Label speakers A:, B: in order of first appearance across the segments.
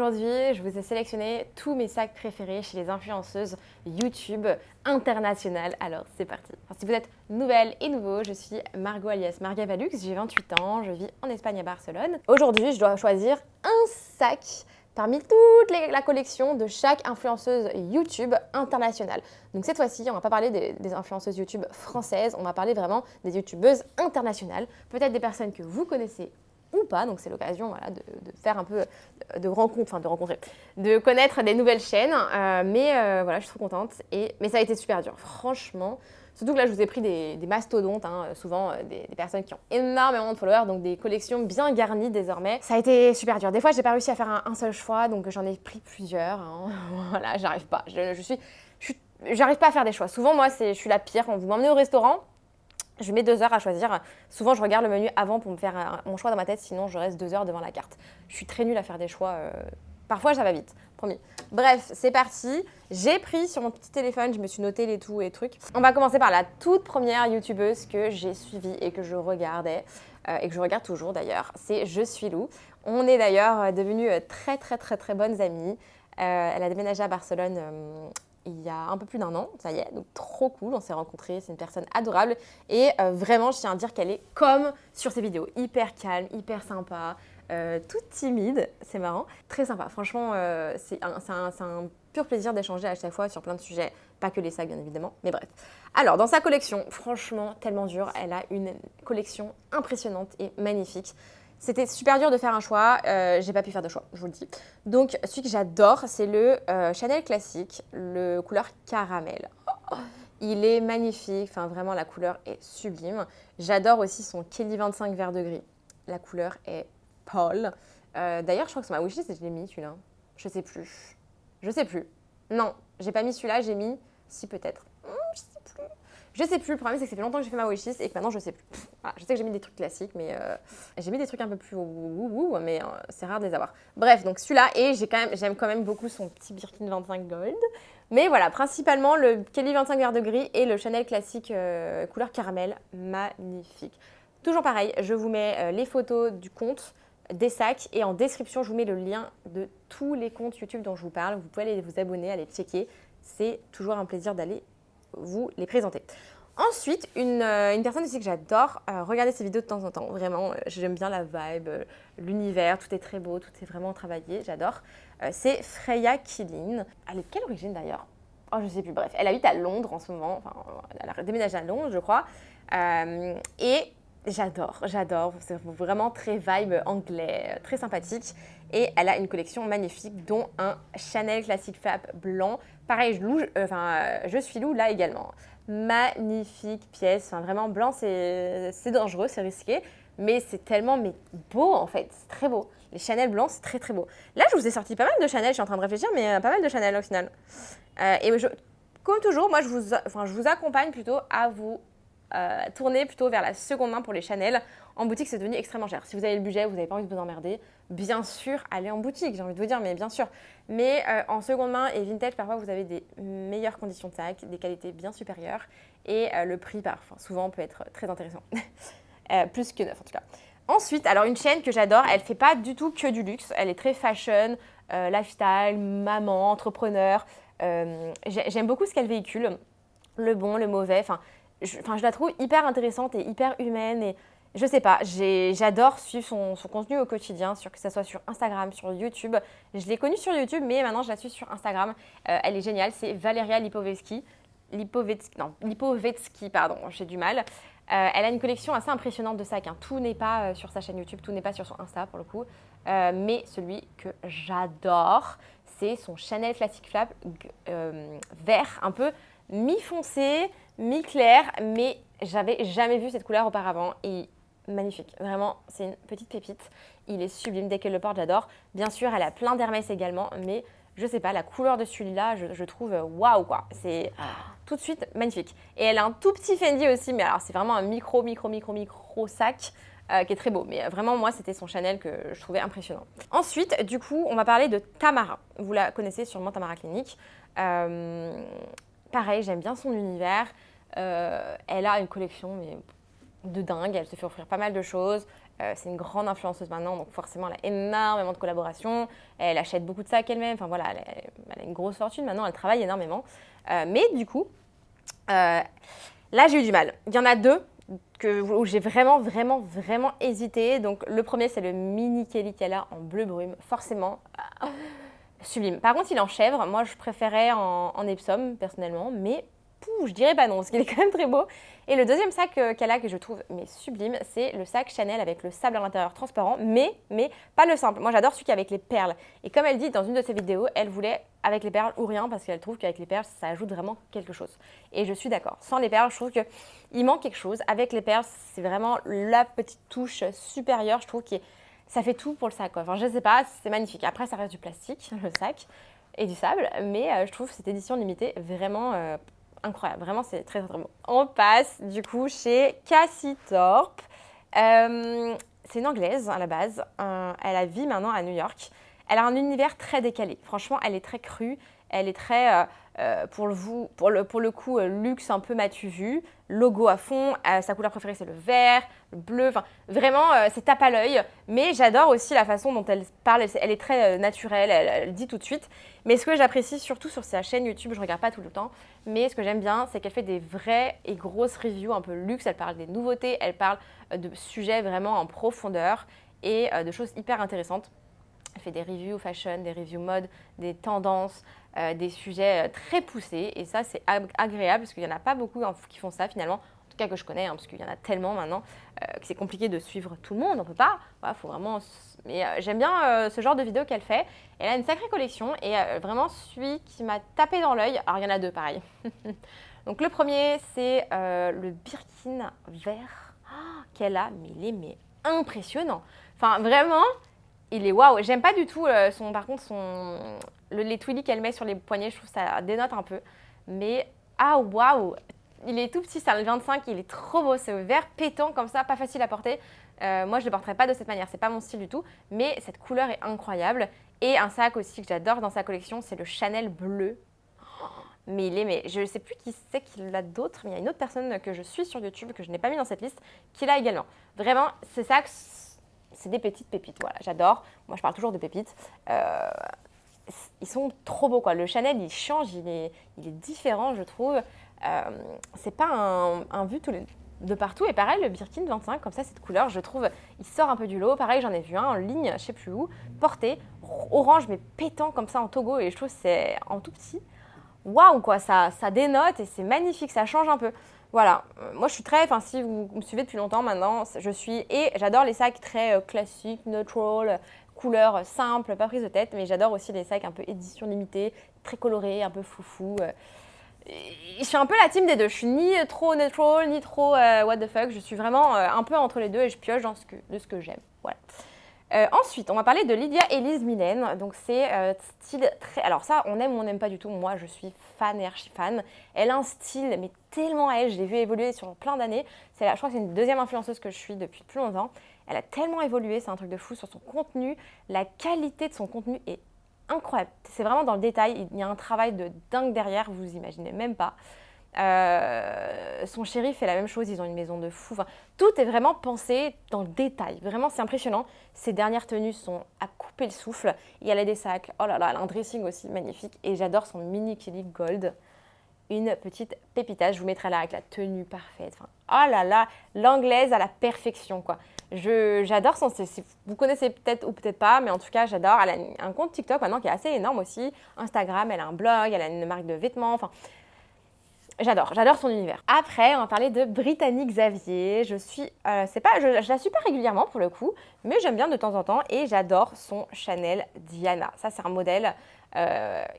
A: Aujourd'hui, je vous ai sélectionné tous mes sacs préférés chez les influenceuses YouTube internationales. Alors, c'est parti. Si vous êtes nouvelle et nouveau, je suis Margot alias Marga Valux, j'ai 28 ans, je vis en Espagne à Barcelone. Aujourd'hui, je dois choisir un sac parmi toute la collection de chaque influenceuse YouTube internationale. Donc cette fois-ci, on ne va pas parler des influenceuses YouTube françaises, on va parler vraiment des YouTubeuses internationales, peut-être des personnes que vous connaissez ou pas, donc c'est l'occasion voilà, de faire un peu de connaître des nouvelles chaînes, mais voilà, je suis trop contente, mais ça a été super dur, franchement. Surtout que là, je vous ai pris des mastodontes, souvent des personnes qui ont énormément de followers, donc des collections bien garnies désormais. Ça a été super dur. Des fois, j'ai pas réussi à faire un seul choix, donc j'en ai pris plusieurs. Voilà, j'arrive pas. J'arrive pas à faire des choix. Souvent, moi, je suis la pire. Quand vous m'emmenez au restaurant, je mets 2 heures à choisir. Souvent, je regarde le menu avant pour me faire mon choix dans ma tête, sinon je reste 2 heures devant la carte. Je suis très nulle à faire des choix. Parfois, ça va vite, promis. Bref, c'est parti. J'ai pris sur mon petit téléphone, je me suis noté les tout et trucs. On va commencer par la toute première youtubeuse que j'ai suivie et que je regardais, et que je regarde toujours d'ailleurs. C'est Je suis Lou. On est d'ailleurs devenues très bonnes amies. Elle a déménagé à Barcelone il y a un peu plus d'1 an, ça y est, donc trop cool, on s'est rencontrés, c'est une personne adorable et vraiment je tiens à dire qu'elle est comme sur ses vidéos, hyper calme, hyper sympa, toute timide, c'est marrant, très sympa, franchement c'est un pur plaisir d'échanger à chaque fois sur plein de sujets, pas que les sacs bien évidemment, mais bref. Alors dans sa collection, franchement tellement dur, elle a une collection impressionnante et magnifique. C'était super dur de faire un choix, j'ai pas pu faire de choix, je vous le dis. Donc celui que j'adore, c'est le Chanel classique, le couleur caramel. Oh, il est magnifique, enfin vraiment la couleur est sublime. J'adore aussi son Kelly 25 vert de gris. La couleur est pâle. D'ailleurs, je crois que sur ma wishlist, je l'ai mis celui-là. Je sais plus. Je sais plus. Non, j'ai pas mis celui-là, j'ai mis... Si peut-être. Je sais plus, le problème c'est que ça fait longtemps que j'ai fait ma wishlist et que maintenant je sais plus. Voilà, je sais que j'ai mis des trucs classiques, mais j'ai mis des trucs un peu plus mais c'est rare de les avoir. Bref, donc celui-là, et j'aime quand même beaucoup son petit Birkin 25 Gold. Mais voilà, principalement le Kelly 25 vert de gris et le Chanel classique couleur caramel, magnifique. Toujours pareil, je vous mets les photos du compte, des sacs, et en description, je vous mets le lien de tous les comptes YouTube dont je vous parle. Vous pouvez aller vous abonner, aller checker. C'est toujours un plaisir d'aller vous les présenter. Ensuite, une personne aussi que j'adore regarder ses vidéos de temps en temps. Vraiment, j'aime bien la vibe, l'univers, tout est très beau, tout est vraiment travaillé, j'adore. C'est Freya Killing. Elle est de quelle origine d'ailleurs? Oh, je sais plus, bref. Elle habite à Londres en ce moment, enfin, elle a déménagé à Londres, je crois. Et j'adore. C'est vraiment très vibe anglais, très sympathique. Et elle a une collection magnifique, dont un Chanel Classic Flap blanc. Pareil, je suis Lou là également. Magnifique pièce, enfin vraiment blanc, c'est dangereux, c'est risqué, mais c'est tellement beau en fait, c'est très beau. Les Chanel blancs, c'est très beau. Là, je vous ai sorti pas mal de Chanel, je suis en train de réfléchir, mais pas mal de Chanel au final. Comme toujours, moi, je vous accompagne plutôt à vous tourner plutôt vers la seconde main pour les Chanel. En boutique, c'est devenu extrêmement cher. Si vous avez le budget, vous n'avez pas envie de vous emmerder, bien sûr, allez en boutique, j'ai envie de vous dire, mais bien sûr. Mais en seconde main et vintage, parfois, vous avez des meilleures conditions de sac, des qualités bien supérieures, et le prix, parfois, souvent, peut être très intéressant. Plus que neuf, en tout cas. Ensuite, alors une chaîne que j'adore, elle ne fait pas du tout que du luxe, elle est très fashion, lifestyle, maman, entrepreneur. J'aime beaucoup ce qu'elle véhicule, le bon, le mauvais, je la trouve hyper intéressante et hyper humaine et je sais pas, j'adore suivre son contenu au quotidien, que ce soit sur Instagram, sur YouTube. Je l'ai connue sur YouTube, mais maintenant je la suis sur Instagram. Elle est géniale, c'est Valeria Lipovetsky, pardon, j'ai du mal. Elle a une collection assez impressionnante de sacs. Tout n'est pas sur sa chaîne YouTube, tout n'est pas sur son Insta pour le coup. Mais celui que j'adore, c'est son Chanel Classic Flap vert, un peu mi-foncé, mi-clair, mais j'avais jamais vu cette couleur auparavant et magnifique. Vraiment, c'est une petite pépite. Il est sublime. Dès qu'elle le porte, j'adore. Bien sûr, elle a plein d'Hermès également, mais je sais pas, la couleur de celui-là, je trouve waouh quoi. C'est tout de suite magnifique. Et elle a un tout petit Fendi aussi, mais alors c'est vraiment un micro sac qui est très beau. Mais vraiment, moi, c'était son Chanel que je trouvais impressionnant. Ensuite, du coup, on va parler de Tamara. Vous la connaissez sûrement, Tamara Clinique. Pareil, j'aime bien son univers. Elle a une collection mais de dingue. Elle se fait offrir pas mal de choses. C'est une grande influenceuse maintenant, donc forcément, elle a énormément de collaborations. Elle achète beaucoup de sacs elle-même. Enfin voilà, elle a une grosse fortune maintenant, elle travaille énormément. Mais du coup, là, j'ai eu du mal. Il y en a deux où j'ai vraiment hésité. Donc, le premier, c'est le mini Kelly qu'elle a en bleu brume. Forcément, sublime. Par contre, il est en chèvre. Moi, je préférais en Epsom, personnellement. Mais je dirais pas non, parce qu'il est quand même très beau. Et le deuxième sac qu'elle a, que je trouve sublime, c'est le sac Chanel avec le sable à l'intérieur transparent, mais pas le simple. Moi, j'adore celui qui est avec les perles. Et comme elle dit dans une de ses vidéos, elle voulait avec les perles ou rien, parce qu'elle trouve qu'avec les perles, ça ajoute vraiment quelque chose. Et je suis d'accord. Sans les perles, je trouve qu'il manque quelque chose. Avec les perles, c'est vraiment la petite touche supérieure. Je trouve que ça fait tout pour le sac, quoi. Enfin, je sais pas, c'est magnifique. Après, ça reste du plastique, le sac, et du sable. Mais je trouve cette édition limitée vraiment incroyable. Vraiment, c'est très beau. On passe du coup chez Cassie Thorpe. C'est une Anglaise à la base. Elle vit maintenant à New York. Elle a un univers très décalé. Franchement, elle est très crue. Elle est très, pour le coup, luxe un peu m'as-tu vu. Logo à fond. Sa couleur préférée, c'est le vert, le bleu. Enfin, vraiment, c'est tape à l'œil. Mais j'adore aussi la façon dont elle parle. Elle est très naturelle. Elle dit tout de suite. Mais ce que j'apprécie surtout sur sa chaîne YouTube, je ne regarde pas tout le temps, mais ce que j'aime bien, c'est qu'elle fait des vraies et grosses reviews un peu luxe. Elle parle des nouveautés. Elle parle de sujets vraiment en profondeur et de choses hyper intéressantes. Elle fait des reviews fashion, des reviews mode, des tendances, des sujets très poussés. Et ça, c'est agréable parce qu'il n'y en a pas beaucoup qui font ça finalement. En tout cas que je connais, parce qu'il y en a tellement maintenant que c'est compliqué de suivre tout le monde. On ne peut pas. Voilà, faut vraiment... Mais j'aime bien ce genre de vidéos qu'elle fait. Elle a une sacrée collection et vraiment celui qui m'a tapé dans l'œil. Alors, il y en a deux, pareil. Donc, le premier, c'est le Birkin vert qu'elle a. Mais il est impressionnant. Enfin, vraiment... Il est waouh. J'aime pas du tout les twilly qu'elle met sur les poignets. Je trouve que ça dénote un peu. Mais waouh. Il est tout petit, c'est le 25. Il est trop beau. C'est vert pétant comme ça, pas facile à porter. Moi, je le porterai pas de cette manière. C'est pas mon style du tout. Mais cette couleur est incroyable. Et un sac aussi que j'adore dans sa collection, c'est le Chanel bleu. Mais je ne sais plus qui c'est qui l'a d'autres, mais il y a une autre personne que je suis sur YouTube, que je n'ai pas mis dans cette liste, qui l'a également. Vraiment, ces sacs, c'est des petites pépites, voilà, j'adore. Moi, je parle toujours de pépites. Ils sont trop beaux, quoi. Le Chanel, il change, il est différent, je trouve. C'est pas un vu de partout. Et pareil, le Birkin 25, comme ça, cette couleur, je trouve, il sort un peu du lot. Pareil, j'en ai vu un en ligne, je sais plus où, porté, orange, mais pétant comme ça en Togo. Et je trouve que c'est en tout petit. Waouh, quoi, ça dénote et c'est magnifique, ça change un peu. Voilà, moi je suis très, enfin si vous me suivez depuis longtemps maintenant, et j'adore les sacs très classiques, neutral, couleur simple, pas prise de tête, mais j'adore aussi les sacs un peu édition limitée, très colorés, un peu foufou. Je suis un peu la team des deux, je suis ni trop neutral, ni trop what the fuck, je suis vraiment un peu entre les deux et je pioche dans de ce que j'aime. Voilà. Ensuite, on va parler de Lydia Elise Millen. Donc, c'est style très... Alors ça, on aime ou on n'aime pas du tout. Moi, je suis fan et archi fan. Elle a un style, mais tellement à elle. Je l'ai vu évoluer sur plein d'années. Je crois que c'est une deuxième influenceuse que je suis depuis plus longtemps. Elle a tellement évolué, c'est un truc de fou sur son contenu. La qualité de son contenu est incroyable. C'est vraiment dans le détail. Il y a un travail de dingue derrière, vous imaginez même pas. Son chéri fait la même chose, ils ont une maison de fou. Enfin, tout est vraiment pensé dans le détail. Vraiment, c'est impressionnant. Ses dernières tenues sont à couper le souffle. Et elle a des sacs. Oh là là, elle a un dressing aussi magnifique. Et j'adore son mini Kelly Gold. Une petite pépita. Je vous mettrai là avec la tenue parfaite. Enfin, oh là là, l'anglaise à la perfection, quoi. J'adore son... Vous connaissez peut-être ou peut-être pas, mais en tout cas, j'adore. Elle a un compte TikTok maintenant qui est assez énorme aussi. Instagram, elle a un blog, elle a une marque de vêtements. Enfin... J'adore son univers. Après, on va parler de Brittany Xavier. Je la suis pas régulièrement pour le coup, mais j'aime bien de temps en temps et j'adore son Chanel Diana. Ça, c'est un modèle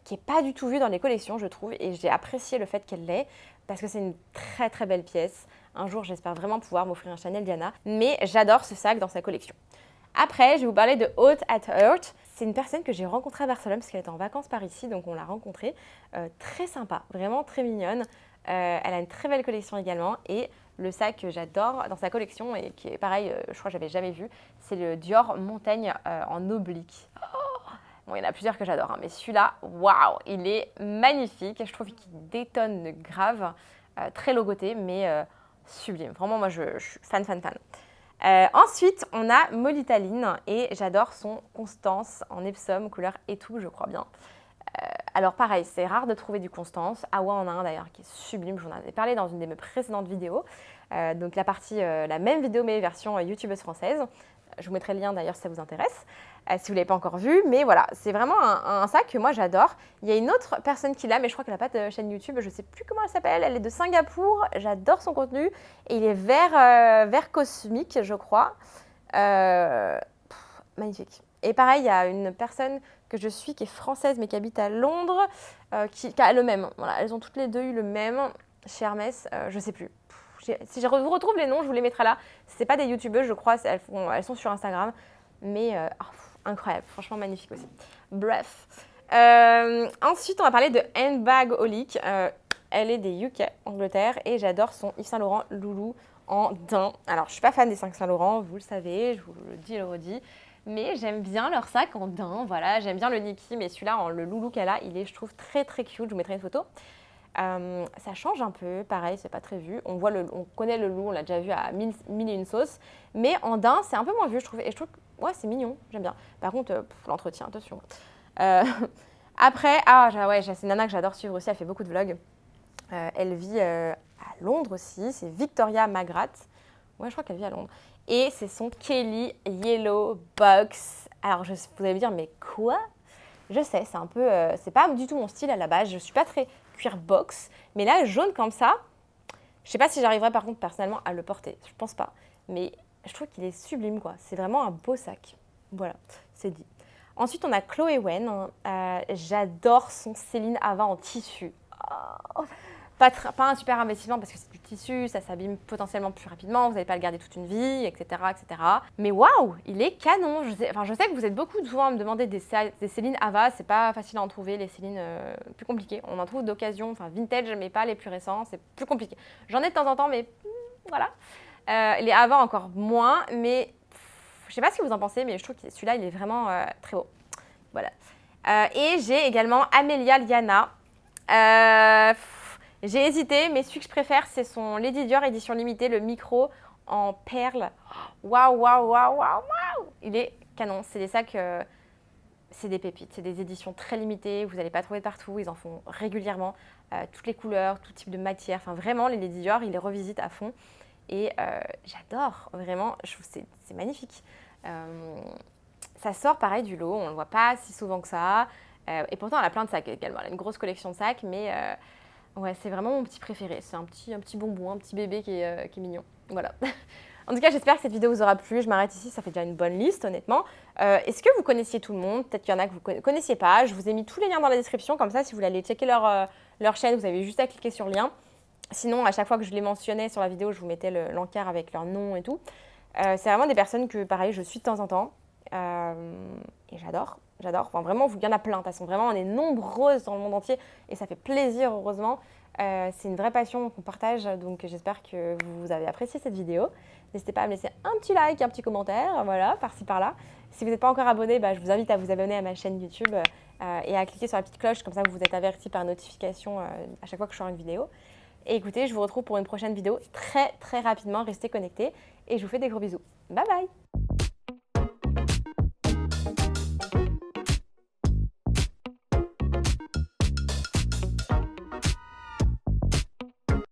A: qui est pas du tout vu dans les collections, je trouve, et j'ai apprécié le fait qu'elle l'ait parce que c'est une très très belle pièce. Un jour, j'espère vraiment pouvoir m'offrir un Chanel Diana, mais j'adore ce sac dans sa collection. Après, je vais vous parler de Haute at Heart. C'est une personne que j'ai rencontrée à Barcelone parce qu'elle était en vacances par ici, donc on l'a rencontrée. Très sympa, vraiment très mignonne. Elle a une très belle collection également et le sac que j'adore dans sa collection et qui est pareil, je crois que j'avais jamais vu, c'est le Dior Montagne en oblique. Bon, il y en a plusieurs que j'adore, hein, mais celui-là, waouh, il est magnifique. Je trouve qu'il détonne grave, très logoté, mais sublime. Vraiment, moi, je suis fan. Ensuite, on a Molitaline et j'adore son Constance en Epsom, couleur étoupe, je crois bien. Alors pareil, c'est rare de trouver du Constance. Awa en a un d'ailleurs qui est sublime, j'en avais parlé dans une de mes précédentes vidéos. Donc la même vidéo mais version youtubeuse française. Je vous mettrai le lien d'ailleurs si ça vous intéresse, si vous ne l'avez pas encore vu. Mais voilà, c'est vraiment un sac que moi j'adore. Il y a une autre personne qui l'a, mais je crois qu'elle n'a pas de chaîne YouTube. Je ne sais plus comment elle s'appelle. Elle est de Singapour. J'adore son contenu. Et il est vert cosmique, je crois. Magnifique. Et pareil, il y a une personne que je suis qui est française mais qui habite à Londres, qui a le même. Voilà, elles ont toutes les deux eu le même chez Hermès. Je ne sais plus. Si je vous retrouve les noms, je vous les mettrai là. Ce pas des youtubeuses, je crois, elles sont sur Instagram. Mais incroyable, franchement magnifique aussi. Bref. Ensuite, on va parler de Handbagaholic. Elle est des UK, Angleterre, et j'adore son Yves Saint Laurent Loulou en daim. Alors, je ne suis pas fan des Saint Laurent, vous le savez, je vous le dis et le redis. Mais j'aime bien leur sac en daim, voilà. J'aime bien le Niki, mais celui-là, le Loulou qu'elle a, il est, je trouve, très très cute. Je vous mettrai une photo. Ça change un peu, pareil, c'est pas très vu. On connaît le loup, on l'a déjà vu à mille et une sauces. Mais en daim, c'est un peu moins vu, je trouve. Et je trouve que ouais, c'est mignon, j'aime bien. Par contre, l'entretien, attention. Après, c'est une nana que j'adore suivre aussi, elle fait beaucoup de vlogs. Elle vit à Londres aussi, c'est Victoria Magrath. Ouais, je crois qu'elle vit à Londres. Et c'est son Kelly Yellow Box. Alors, vous allez me dire, mais quoi? Je sais, c'est un peu, c'est pas du tout mon style à la base. Je suis pas très cuir box, mais là, jaune comme ça, je sais pas si j'arriverai par contre personnellement à le porter. Je pense pas, mais je trouve qu'il est sublime quoi. C'est vraiment un beau sac. Voilà, c'est dit. Ensuite, on a Chloé Wen. J'adore son Céline Ava en tissu. Oh. Pas un super investissement parce que c'est du tissu, ça s'abîme potentiellement plus rapidement, vous n'allez pas le garder toute une vie, etc. etc. Mais waouh, il est canon. Je sais que vous êtes beaucoup souvent à me demander des Céline Ava, c'est pas facile à en trouver, les Céline plus compliquées. On en trouve d'occasion, enfin vintage, mais pas les plus récents, c'est plus compliqué. J'en ai de temps en temps, mais voilà. Les Ava encore moins, mais je sais pas ce que vous en pensez, mais je trouve que celui-là, il est vraiment très beau. Voilà. Et j'ai également Amelia Liana. J'ai hésité, mais celui que je préfère, c'est son Lady Dior édition limitée, le micro en perles. Waouh, waouh, waouh, waouh, waouh! Il est canon. C'est des sacs, c'est des pépites. C'est des éditions très limitées. Vous n'allez pas trouver partout. Ils en font régulièrement. Toutes les couleurs, tout type de matière. Enfin, vraiment, les Lady Dior, ils les revisitent à fond. Et j'adore, vraiment. Je trouve que c'est magnifique. Ça sort pareil du lot. On ne le voit pas si souvent que ça. Et pourtant, elle a plein de sacs également. Elle a une grosse collection de sacs, mais... ouais, c'est vraiment mon petit préféré. C'est un petit bonbon, un petit bébé qui est mignon. Voilà. En tout cas, j'espère que cette vidéo vous aura plu. Je m'arrête ici, ça fait déjà une bonne liste, honnêtement. Est-ce que vous connaissiez tout le monde? Peut-être qu'il y en a que vous ne connaissiez pas. Je vous ai mis tous les liens dans la description. Comme ça, si vous voulez aller checker leur chaîne, vous avez juste à cliquer sur le lien. Sinon, à chaque fois que je les mentionnais sur la vidéo, je vous mettais l'encart avec leur nom et tout. C'est vraiment des personnes que, pareil, je suis de temps en temps. Et j'adore. Enfin, vraiment, il y en a plein. De toute façon, vraiment, on est nombreuses dans le monde entier et ça fait plaisir, heureusement. C'est une vraie passion qu'on partage, donc j'espère que vous avez apprécié cette vidéo. N'hésitez pas à me laisser un petit like, un petit commentaire, voilà, par-ci par-là. Si vous n'êtes pas encore abonné, je vous invite à vous abonner à ma chaîne YouTube et à cliquer sur la petite cloche, comme ça vous êtes averti par notification à chaque fois que je sors une vidéo. Et écoutez, je vous retrouve pour une prochaine vidéo très très rapidement. Restez connectés et je vous fais des gros bisous. Bye bye!